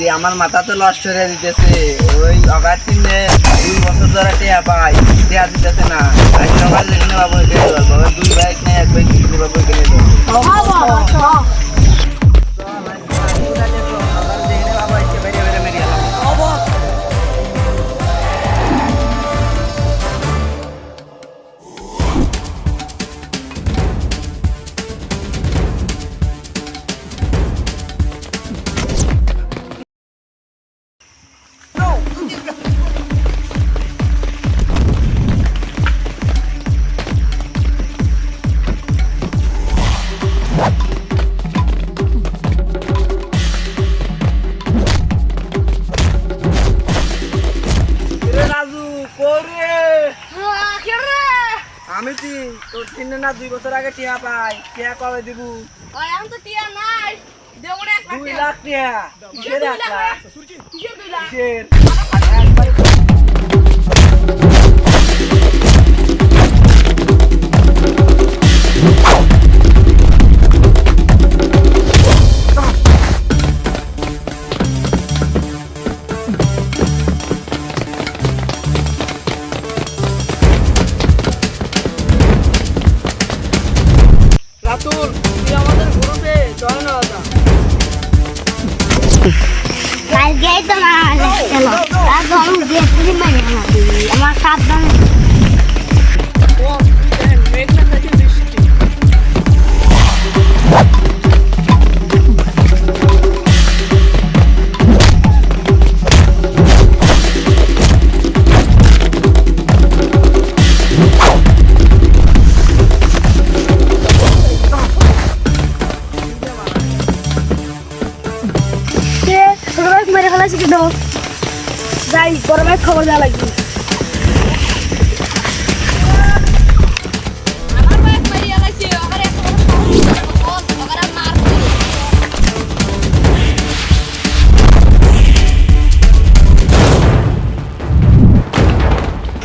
রে আমার মাথা তো নষ্ট হয়ে দিতেছে। ওই অগার কিনে 2 বছর ধরে টিয়া পাই, টিয়া দিতেছে না। আজ সকাল যেখানে বাবু কিনে দেবো, বাবা 2 বাইক নেই, 1 বাইক কিনে বাবু কিনে দেবো। আমি কি তোর কিনে না 2 বছর আগে টিয়া পাই, টিয়া কবে দিব? আমি তো টিয়া নাই, দেবো না 2 লাখ টিয়া। কিসের 1 লাখ? কিসের 2 লাখ? কিসের? রাতুল, তুই আমাদের গ্রুপে জয়েন হও না। কালকেই তো না কেন আজ আমি গেছি মানে আমার সাবধান ও মেঘনা থেকে বৃষ্টি মেরে ফেলাছি কেন যাই বড় ভাই খবর দেওয়া লাগবে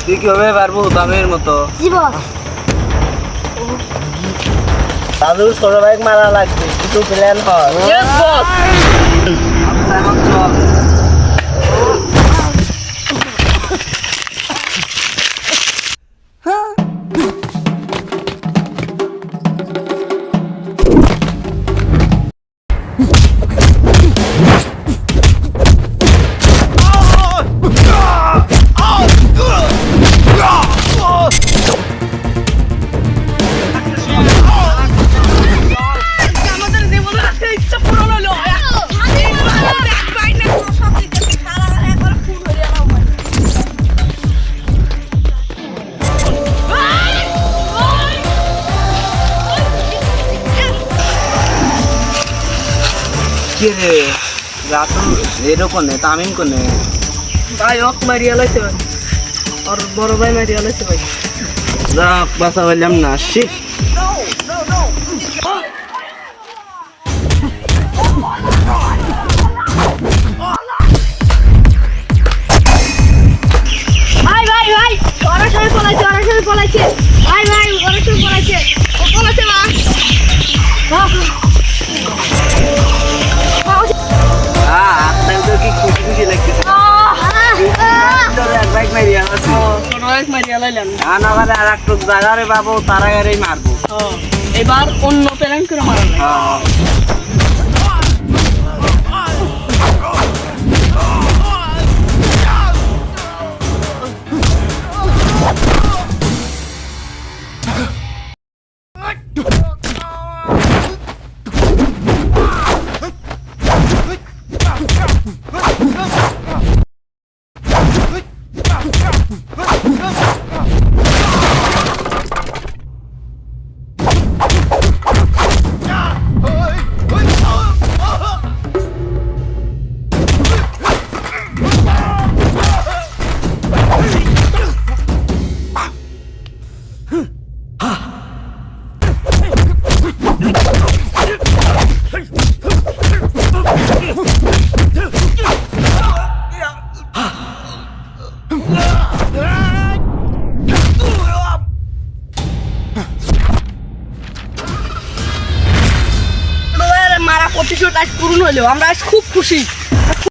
তুই কিভাবে পারবো দামের মতো? দাদুর ছোট বাইক মারা লাগবে, কিছু প্ল্যান হয়। চল রে রাতুল এরো কোনে তামিম কোনে ভাই ওক মারিয়া লাইছে ভাই আর বড় ভাই মারিয়া লাইছে ভাই যা বাসা বললাম না শিট ভাই ভাই ভাই ওরা সবাই পলাইছে ভাই ভাই ওরা সবাই পলাইছে ও পলাইছে মা আপনার তো কি খুশি খুশি লাগতেছে। এক বাইক মারিয়া আছে, ছোট ভাই মারিয়া লাইলাম আনাবারে আর একটু জায়গারে বাবু তারা গাড়ি মারবো। এবার অন্য প্ল্যান করে মারা যায় প্রতিশোধ আজ পূরণ হলো, আমরা আজ খুব খুশি।